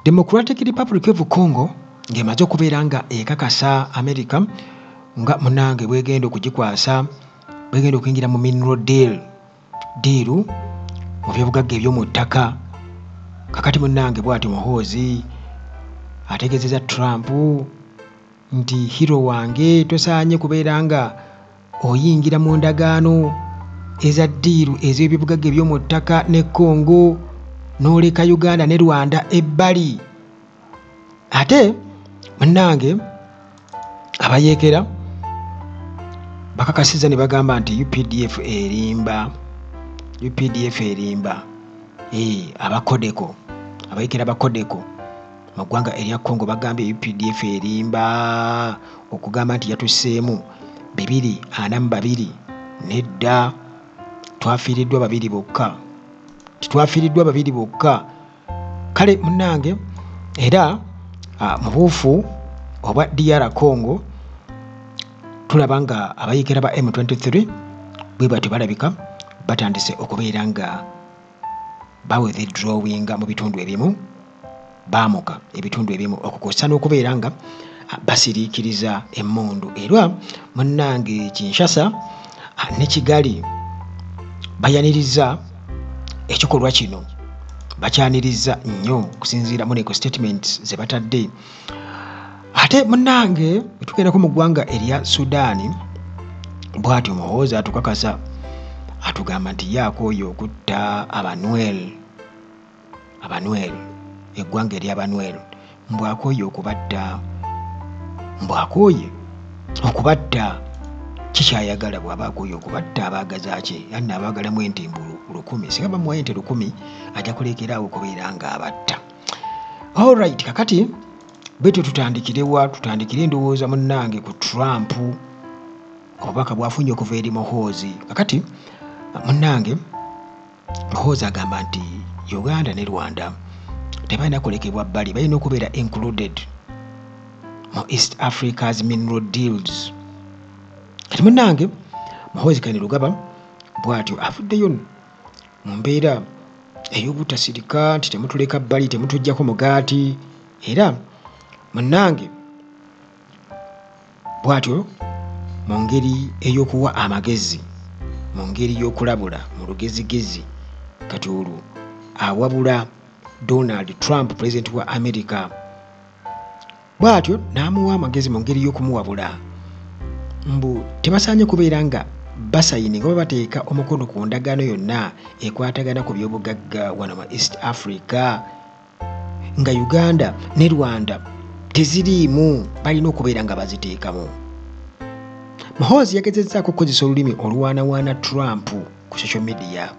Democratic Republic of Congo ng'emaze okubeera nga ekakasa America nga munange bwegenda okugikwasa bwegenda okuyingira mu mineral deal mu byobugagga eby'omu ttaka. Kakati munange bw'ati Muhoozi ategeezezza Trump nti hero wange tosaanye kubeera nga oyingira mu ndagaano eza ddiiru ez'ebyobugagga eby'omu ttaka ne Congo n'oleka Uganda ne Rwanda ebbali. Ate munnange abayeekera bakakasizza ne bagamba nti UPDF erimba abakodeko abayeekera bakodeko mu ggwanga erya Congo bagambye UPDF erimba okugamba nti yatusseemu 242 nedda twafiiriddwa babiri bokka. Kale munnange era mu buufu obwa DR Congo tulaba nga abayeekera ba M23 bwe batyo balabika batandise okubeera nga bawithdrawinga mu bitundu ebimu baamuka ebitundu ebimu okukosa n'okubeera nga basiriikiriza emmundu. Era munnange Kinshasa ne Kigali bayaniriza ekikolwa kino, bakyaniriza nnyo okusinziira mu neko statements ze batadde. Ate munnange tugendako mu ggwanga erya Sudaani bw'atyo Muhoozi atukakasa atugamba nti yaakooye okutta Abanwel eggwanga ery'Abanwel mbwakooye okubatta kikyayagala bw'aba akooye okubatta abaagazaaki yanna abaagalamu entimbulu 1,000 singa bamuwa ente 1,000 ajja kulekeraawo okubeera nga abatta. Alright, kakati bwetyo tutandikire endowooza munnange ku Trump obubaka bwafunye okuva eri Muhoozi. Kakati munnange Muhoozi agamba nti Uganda ne Rwanda tebalina kulekebwa bbali, balina okubeera included mu East Africa's mineral deals. Kati munnange Muhoozi Kainerugaba bw'atyo avuddeyo mu mbeera ey'obutasirika nti temutuleka bbali, temutuggyako mugaati. Era munnange bw'atyo mu ngeri ey'okuwa amagezi, mu ngeri y'okulabula mu lugezigezi, kati olwo awabula Donald Trump president wa America, bw'atyo n'amuwa amagezi mu ngeri y'okumuwabula mbu tebasaanye kubeera nga basayininga oba bateeka omukono ku ndagaano yonna ekwatagana ku by'obugagga wano mu East Africa nga Uganda ne Rwanda teziriimu, balina okubeera nga baziteekamu. Muhoozi yagezezzaako okukozesa olulimi oluwaanawaana Trump ku social media.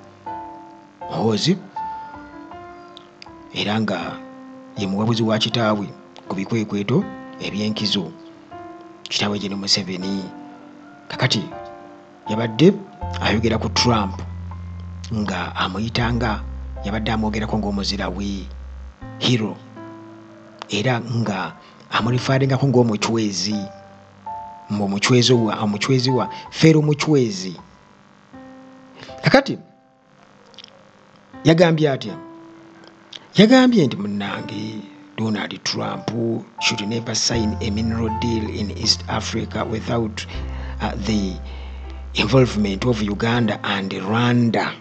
Muhoozi era nga ye muwabuzi wa kitaawe ku bikwekweto eby'enkizo, kitaawe Gen. Museveni. Kakati yabadde ayogera ku Trump nga amuyitanga, yabadde amwogerako ng'omuzira we hero, era nga amulifaaringako ng'omuchwezi, omuchwezi wa Fero muchwezi. Kakati yagambye atya? Yagambye nti munnange Donald Trump should never sign a mineral deal in East Africa without the involvement of Uganda and Rwanda.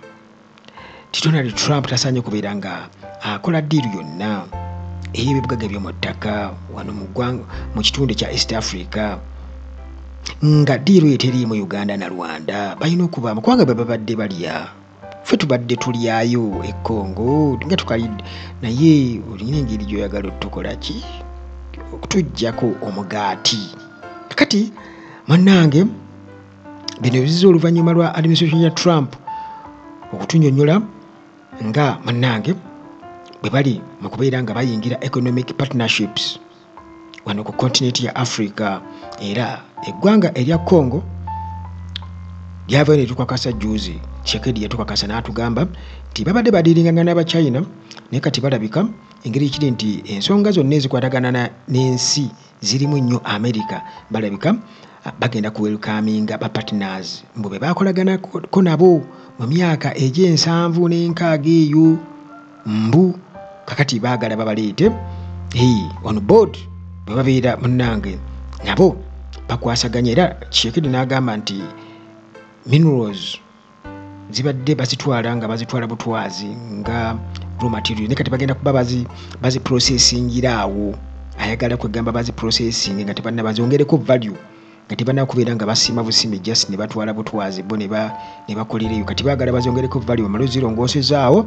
Donald Trump tasaanye kubeera nga akola deal yonna ey'ebibugagga by'omu ttaka wano mu kitundu kya East Africa nga deal eyo teriimu Uganda na Rwanda. Balina okubaamu kubanga bwe babadde balya, ffe tubadde tulyayo e Congo nga tukalidde, naye olina engeri gy'oyagala otukola ki okutuggyako omugaati. Kakati munnange bino bizza oluvannyuma lwa administration ya Trump okutunnyonnyola nga munnange bwe bali mu kubeera nga bayingira economic partnerships wano ku continent ya Africa. Era eggwanga erya Congo lyavayo ne tukakasa juzi, Tshisekedi yatukakasa n'atugamba nti babadde badiringanga n'Abachina, naye kati balabika engeri kiri nti ensonga zonna ezikwatagana n'ensi zirimu nnyo America, balabika bagenda kuwelkaminga ba partners mbu be bakolaganako nabo mu myaka egy'ensanvu n'enkaaga eyo mbu kakati kakati baagala babaleete on board bwe babeera munnange nabo bakwasaganya era Tshisekedi n'agamba nti minerals zibadde bazitwala nga bazitwala butwazi nga raw material ne kati bagenda kuba bazi processingira awo ayagala kwegamba bazi processing nga tebanna bazongereko value nga tebanna kubeera nga basima busimi just ne batwala butwazi bo ne bakolereyo kati baagala bazongereko value bamale zirongosezaawo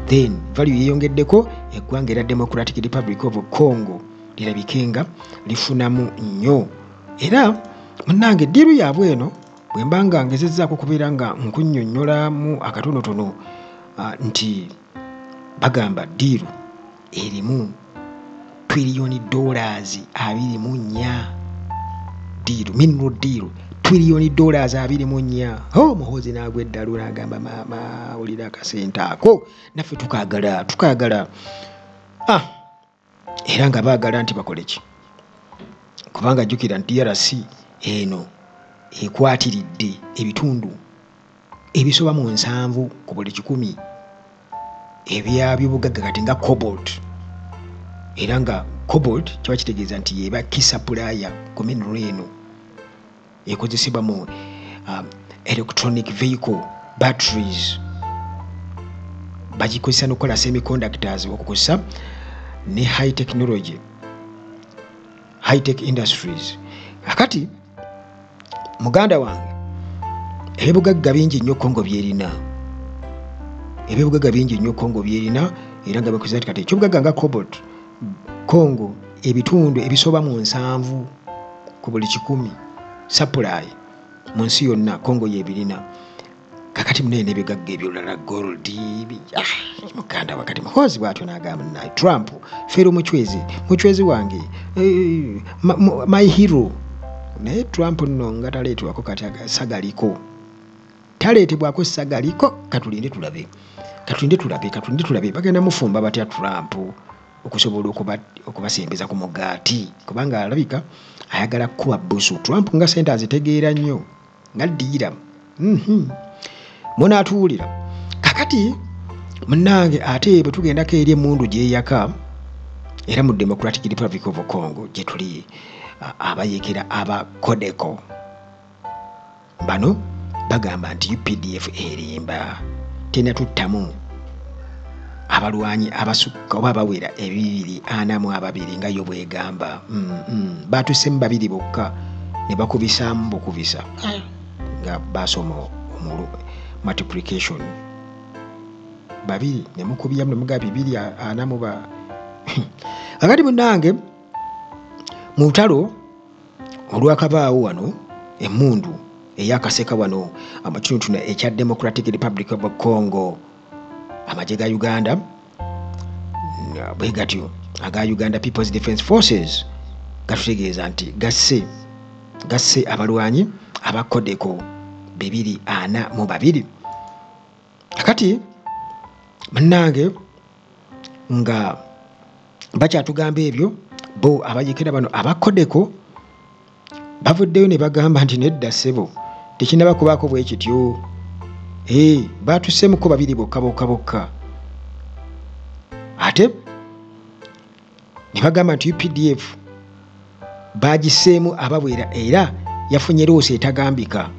then value yeyongeddeko eggwanga era Democratic Republic of Congo lirabikenga lifunamu nnyo era munnange ddiiru yaabwe eno bwe mbanga ngezezzaako kubeera nga nkunnyonnyolamu akatonotono nti bagamba ddiiru erimu $24 trillion 24 ddiiru mineral deal $24 trillion 24 muhoozi n'agwa eddalu n'agamba maama olira akasente ako naffe tukaagala era nga baagala nti bakole ki kubanga jjukira nti DRC eno ekwatiridde ebitundu ebisoba mu 7 ku buli 100 eby'obugagga kati nga cobalt era nga cobalt kiba kitegeeza nti yeba key supplier ku mineral eno ekozesebwa mu electronic vehicle batteries bagikozesa n'okukola semiconductors okukozesa ne high technology high tech industries akati muganda wange ebibugagga bingi nnyo Kongo byerina era nga bakozesa kati ekyobugagga nga cobalt Kongo ebitundu ebisoba mu 7 ku buli 100 supply mu nsi yonna Kongo yebirina kakati munene ebigagga ebyolala gold muganda wakati muhoozi bwatyo n'agamba naye Trump fero muchwezi wange my hero naye Trump nno nga taleetebwako kati sagaliko taleetebwako sagaliko katulinde tulabe bagenda mufumba batya Trump okusobola okubasembeza ku mugaati kubanga alabika ayagala kuba busu Trump nga sente azitegeera nnyo nga ddiira munaatuwulira kakati munnange ate bwe tugendako eri emmundu gyeyaka era mu Democratic Republic of Congo gye tuli abayekera aba Codeco bano bagamba nti UPDF erimba tena tuttamu abalwanyi abasukka oba abawera 242 nga yo bwegamba batusemu 2 bokka ne bakubisaamu bukubisa nga basoma omulu multiplication 2 ne mukubya ne muga 240 akati munnange mu lutalo olwakabaawo wano emmundu eyakaseka wano amakitundu ekya Democratic Republic of Congo amagye ga Uganda bwe gatyo aga Uganda People's Defence Forces gatutegeeza nti gasse abalwanyi aba Codeco 242 akati munnange nga bakyatugamba ebyo bo abayekera bano aba Codeco bavuddeyo ne bagamba nti nedda ssebo tekinaba kubaako bwe kityo batussemuko 2 bokka ate ne bagamba nti UPDF bagiseemu abawera era yafunye loosi etagambika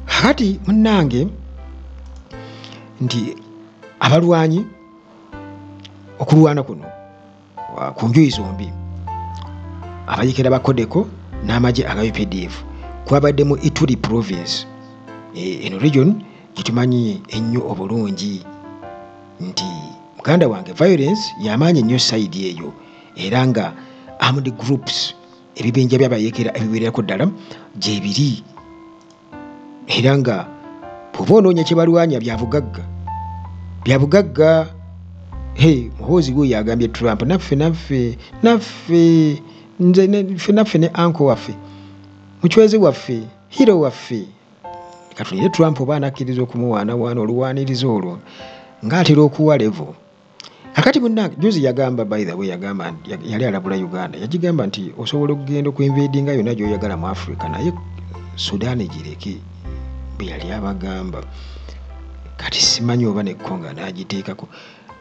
kati munnange nti abalwanyi okulwana kuno ku njuyi zombi abayekera ba Codeco n'amagye aga UPDF kwabaddemu Ituri province eno region gitumanyi ennyo obulungi nti muganda wange violence yamaanyi ennyo side eyo era nga armed groups ebibinja by'abayekera ebiwererako ddala gyebiri era nga bw'oba onoonya kye balwanya byabugagga muhoozi we yagambye Trump naffe ne anko waffe muchwezi waffe hero waffe katulire Trump oba anakkiriza okumuwaanawaana oluwaaniriza olwo ng'atera okuwa levo akati munnange juzi yagamba by the way yagamba yali alabula Uganda yagigamba nti osobola okugenda okuinvadinga yonna gy'oyagala mu Africa naye Sudan gireke bwe yali abagamba kati simanyi oba ne Congo n'agiteekako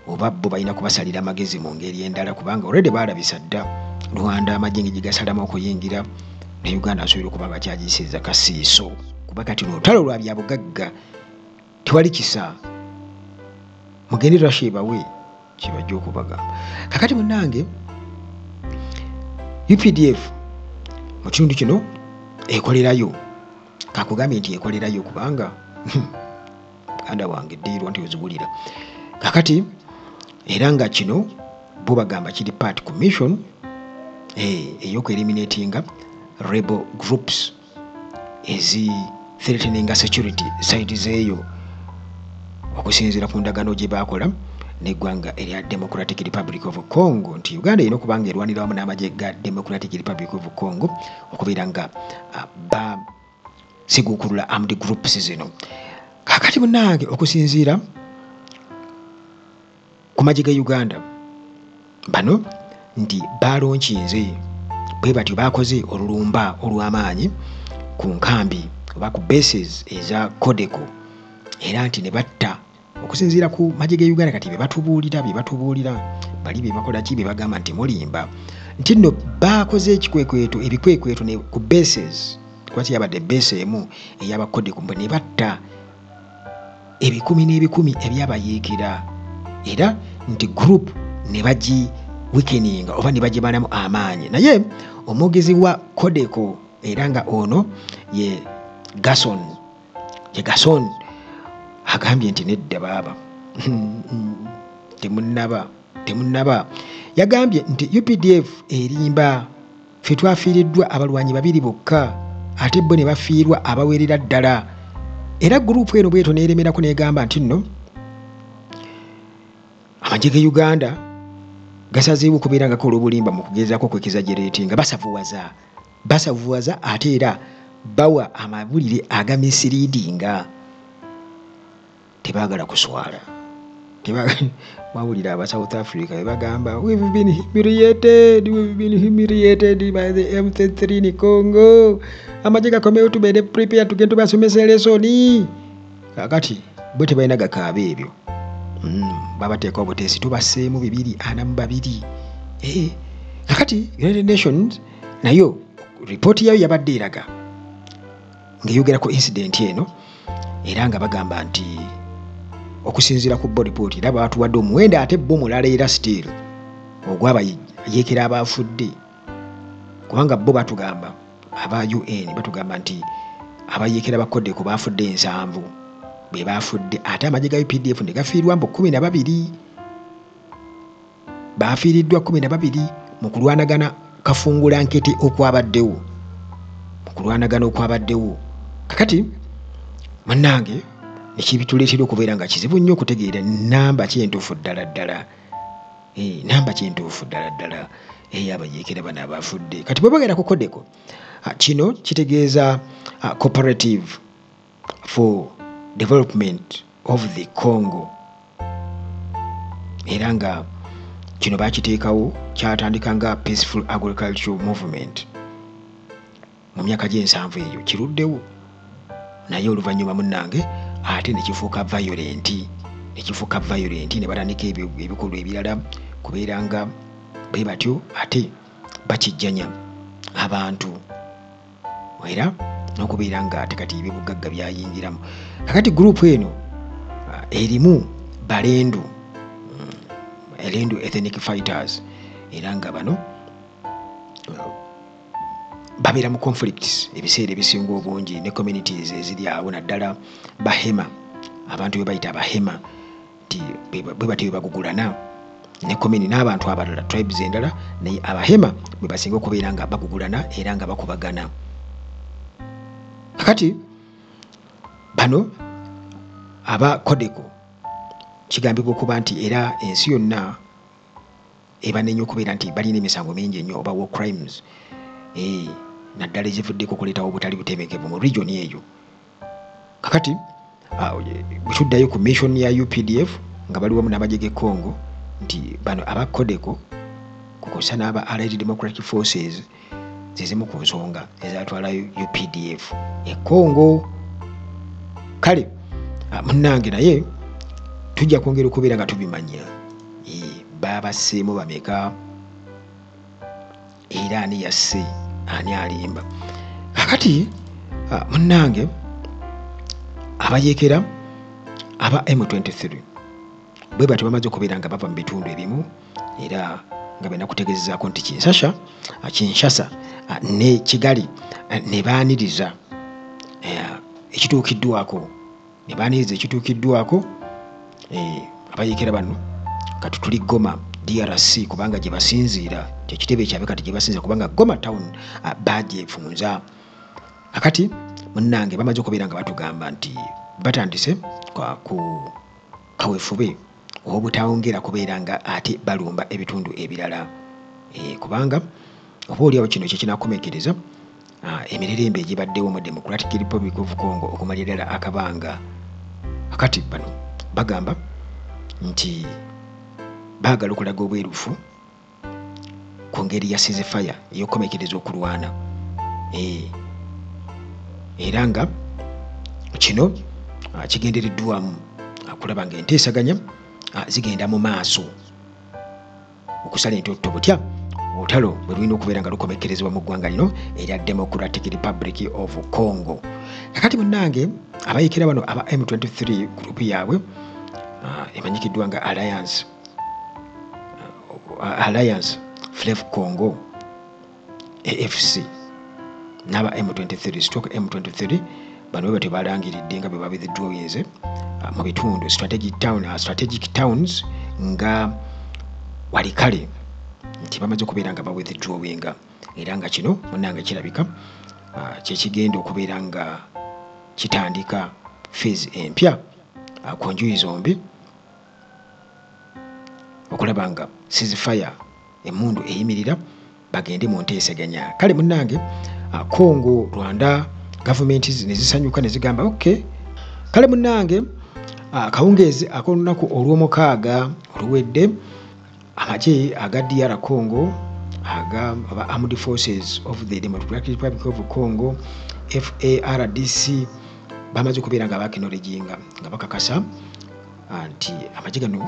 oba bo balina kubasalira amagezi mu ngeri endala kubanga already baalabisa dda Rwanda amagye ngi gasalamu okuyingira ne Uganda asobola okuba nga kyagisiza kasiiso kuba kati n'olutalo lwa bya bugagga tewali kisa mugende Rashibawe kibajja okubagamba kakati munnange UPDF mu kitundu kino ekolerayo kakugambye nti ekolerayo kubanga muganda wange ddiirwa nti ozigulira kakati era nga kino bo bagamba kiri part commission ey'okueliminatinga rebel groups ezi threatening security side zeeyo okusinziira ku ndagaano gye baakola n'eggwanga erya Democratic Republic of Congo nti Uganda erina okuba nga erwanira wamu n'amagye ga Democratic Republic of Congo okubeera nga basiguukulula armed groups zino kakati munnange okusinziira ku magye ga Uganda bano nti balonkinze bwe batyo bakoze olulumba olw'amaanyi ku nkambi oba ku bases eza Codeco era nti ne batta okusinziira ku magye ga Uganda kati bye batubuulira bali bye bakola ki bye bagamba nti mulimba nti nno bakoze ebikwekweto ne ku bases kwati yabadde base emu ey'aba Codeco ne batta ebikumi n'ebikumi ebyabayiikira era nti group ne bagi weakeninga oba ne bagibalamu amaanyi naye omwogezi wa Codeco era nga ono ye Gason agambye nti nedda baaba temunnaba yagambye nti UPDF erimba ffe twafiiriddwa abalwanyi 2 bokka ate bo ne bafiirwa abawerera ddala era gurupu eno bweto neeremerako negamba nti nno amagye ga Uganda gasazeewo okubeera nga kola obulimba mu kugezaako kwekizageratinga basavuwaza ate era bawa amabulire agamisiriidinga tebaagala kuswala mawulire aba South Africa bebagamba we've been humiliated by the M23 in Congo amagye gakomewo tubeere prepare tugende tubasomesa lesoni kakati bo tebalina gakaaba ebyo babateeka obuteesi tubaseemu 242 kakati United Nations nayo ripooti yayo yabadde eraga ng'eyogera ku incident eno era nga bagamba nti okusinziira ku bo ripooti era batuwadde omuwendo ate bo mulala era still ogwabayeekera abafudde kubanga bo batugamba aba UN batugamba nti abayeekera bakodde ku bafudde 7 be bafudde ate amagye ga UPDF ne gafiirwa mbu 12 bafiiriddwa 12 mu kulwanagana kafungula nkete okwabaddewo kakati munnange ekibituleetera okubeera nga kizibu nnyo okutegeera namba kyentuufu ddala ey'abayeekera bano abafudde kati bwe bagenda ku Codeco kino kitegeeza cooperative for development of the Congo era nga kino bakiteekawo kyatandika nga peaceful agricultural movement mu myaka gy'ensanvu eyo kiruddewo naye oluvannyuma munnange ate nekifuuka violent ne batandika ebikolwa ebirala kubeera nga bwe batyo ate bakijjanya abantu era n'okubeera nga ate kati ebibugagga byayingiramu kakati gurupu eno erimu Balendu ethnic fighters era nga bano babeera mu conflicts ebiseera ebisinga obungi ne communities eziri awo naddala Bahema abantu be bayita Bahema nti bwe batyo bagugulana ne komini n'abantu abalala tribes endala naye Abahema bwe basinga okubeera nga bagugulana era nga bakubagana kakati bano aba Codeco kigambibwa okuba nti era ensi yonna ebanenya okubeera nti balina emisango mingi ennyo oba war crimes naddala ezivuddeko okuleetawo obutali butebenkevu mu region eyo kakati bwetuddayo ku mission ya UPDF nga bali wamu n'amagye g'e Congo nti bano aba Codeco kukosa n'aba Allied Democratic Forces zizimu ku nsonga ezatwala UPDF e Congo kale munnange naye tujja kwongera okubeera nga tubimanya babaseemu bameka era ani yasse ani alimba. Kakati munnange abayekera aba M23 bwe batyo bamaze okubeera nga bava mu bitundu ebimu era nga bena kutegezezaako nti Kinshasa ne Kigali ne baaniriza ekituukiddwako abayekera bano kati tuli Goma DRC kubanga gye basinziira kyekitebe kyabwe kati gye basinziira kubanga Goma town bagyefunza. Akati munnange bamaze okubeera nga batugamba nti batandise ku kaweefube obutawongera kubeera nga ate balumba ebitundu ebirala kubanga oba oliawo kino kyekinakomekereza emirerembe egibaddewo mu Democratic Republic of Congo okumalira akabanga. Akati bano bagamba nti baagala okulaga obwerufu ku ngeri ya ceasefire ey'okukomekereza okulwana era nga kino kigendereddwamu kulaba nga enteesaganya zigenda mu maaso okusala entoto butya olutalo bwe lulina okubeera nga lukomekerezebwa mu ggwanga lino erya Democratic Republic of Congo. Kakati munnange abayekera bano aba M23 gurupu yaabwe emanyikiddwa nga Alliance Fleuve Congo AFC n'aba M23 stroke M23 bano bwe batyo balangiridde nga bwe babidwinze mu bitundu strategic towns nga Walikale nti bamaze okubeera nga bawithdrawinga era nga kino munnange kirabika kyekigenda okubeera nga kitandika phase empya ku njuyi zombi okulaba nga ceasefire emundu eyimirira bagende mu nteeseganya. Kale munnange Congo Rwanda government nezisanyuka nezigamba okay. Kale munnange akawungeezi ak'olunaku olw'omukaaga oluwedde amagye aga DR Congo aba Armed Forces of the Democratic Republic of Congo FARDC bamaze okubeera nga bakinoleginga nga bakakasa nti amagye gano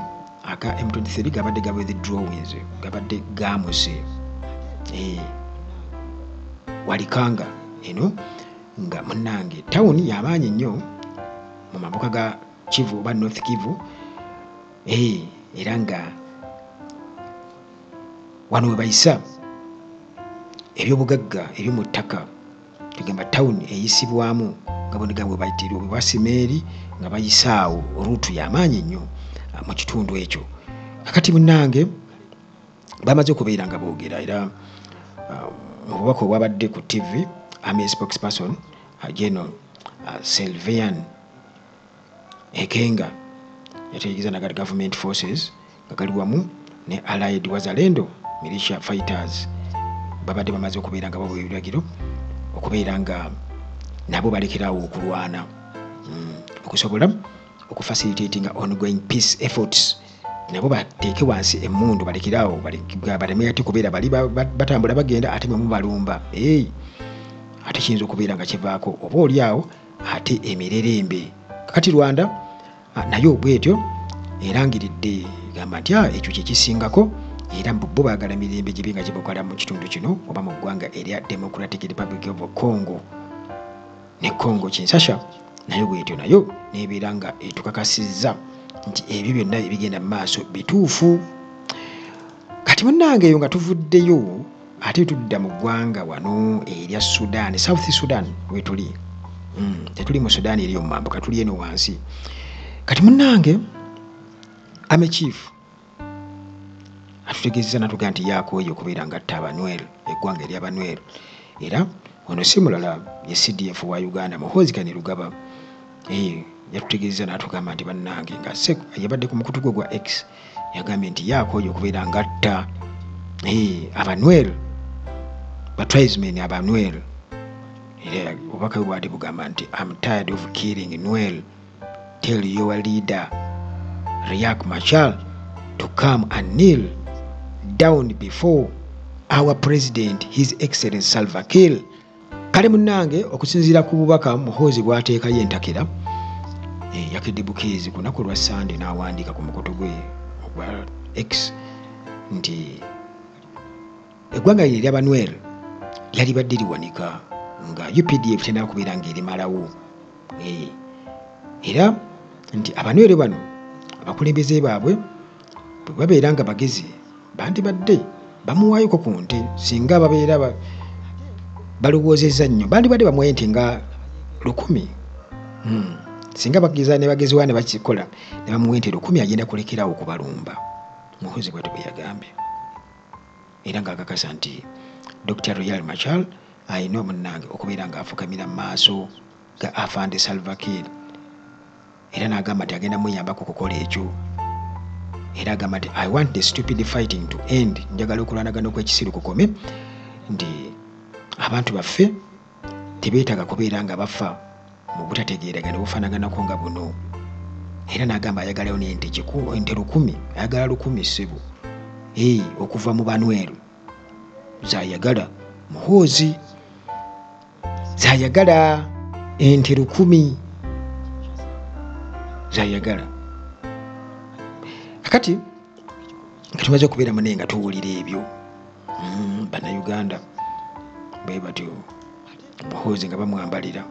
aga M23 gabadde gawithdrawinze gabadde gamuse Walikanga eno nga munnange tawuni y'amaanyi nnyo mu mambuka ga Kivu oba North Kivu era nga wano we bayisa ebyobugagga eby'omu ttaka tugamba tawuni eyisibwamu nga boniga bwe bayitira obwe bwasimeeri nga bayisaawo ruutu y'amaanyi nnyo mu kitundu ekyo. Kakati munnange bamaze okubeera nga boogera era mu bubaka obwabadde ku TV Army spokesperson General Sylvain Ekenga yategeeza nagali government forces nga gali wamu ne Allied Wazalendo militia fighters babadde bamaze okubeera nga bawa ebiragiro okubeera nga nabo balekerawo okulwana okusobola okufacilitating ongoing peace efforts nabo bateeke wansi emundu balekerawo baleme ate kubeera bali batambula bagenda ate mu balumba ate kiyinza okubeera nga kivaako oba oliawo ate emirerembe. Kakati Rwanda nayo bwetyo erangiridde gamba nti ekyo kyekisingako era bo baagala mirembe gibe nga gibukola mu kitundu kino oba mu ggwanga erya Democratic Republic of Congo ne Congo Kinshasa nayo bwetyo nayo nebeera nga etukakasizza nti ebyo byonna ebigenda mu maaso bituufu. Kati munnange eyo nga tuvuddeyo ate tudda mu ggwanga wano erya Sudan, South Sudan wetuli tetuli mu Sudan eri omumambuka tuli eno wansi. Kati munnange Army Chief atutegeezeza natuga nti yakooye okubeera nga atta Abanwel eggwanga ery'Abanwel era ono si mulala ye CDF wa Uganda Muhoozi Kainerugaba yatutegeezeza natugamba nti bannange nga yabadde ku mukutu gwe gwa X yagambye nti yakooye okubeera nga atta Abanwel batribesmen Abanwel era obubaka bwe bwali bugamba nti I'm tired of killing Nwel, tell your leader Riek Machar to come and kneel down before our president His Excellency Salva Kiir. Kale munnange okusinziira ku bubaka Muhoozi bwateekayo entakera yakedde bukeezi ku lunaku lwa Sande n'awandiika ku mukutu gwe ogwa X nti eggwanga lino eryabanwel lyalibadde liwanika nga UPDF tenaba kubeera ng'erimalawo era nti abanwere bano abakulembeze baabwe bwe babeera nga bagezi bandibadde bamuwaayoko ku nte singa babeera balowoozezza nnyo bandibadde bamuwaye nti nga 1,000 singa bageza ne bageziwa ne bakikola ne bamuwa nti 1,000 agenda kulekerawo okubalumba. Muhoozi bw'atyo bwe yagambye era ng'akakasa nti Dr. Riek Machar ayina omunnange okubeera ng'afukamira mu maaso ga Afande Salva Kiir era n'agamba nti agenda muyambako okukola ekyo era agamba nti I want the stupid fighting to end, njagala okulwanagana okw'ekisiru kukome, nti abantu baffe tebeetaaga kubeera nga bafa mu butategeeragana bufaanaganako nga buno era n'agamba ayagalayo n'ente 1,000 ayagala 1,000 ssebo okuva mu banweru zayagala. Muhoozi zayagala ente 1,000 zayagala. Kakati nga tumaze okubeera mune nga tuwulira ebyo bannayuganda bwe batyo Muhoozi nga bamwambalira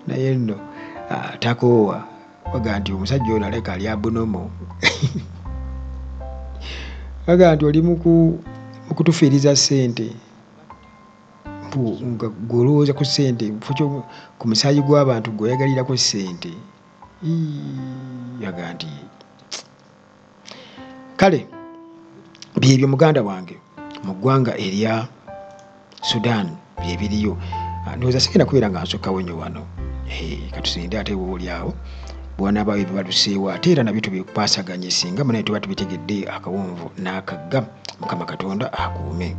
naye nno takoowa waga nti omusajja ono aleka ali abunomo waga nti oli mu kutufiiriza ssente nga gwolowooza ku ssente ku musaayi gw'abantu gweoyagalirako ssente yaga nti kale byebyo muganda wange mu ggwanga erya Sudan byebiriyo ndowooza sigenda kubeera nga nsukkawo nnyo wano katusinde ate woolyawo bwanaabaawo ebyo baluseewo ate era nabyo tubikwasaganye singa munaye tuba tubitegedde akawonvu n'akagga Mukama Katonda akuume.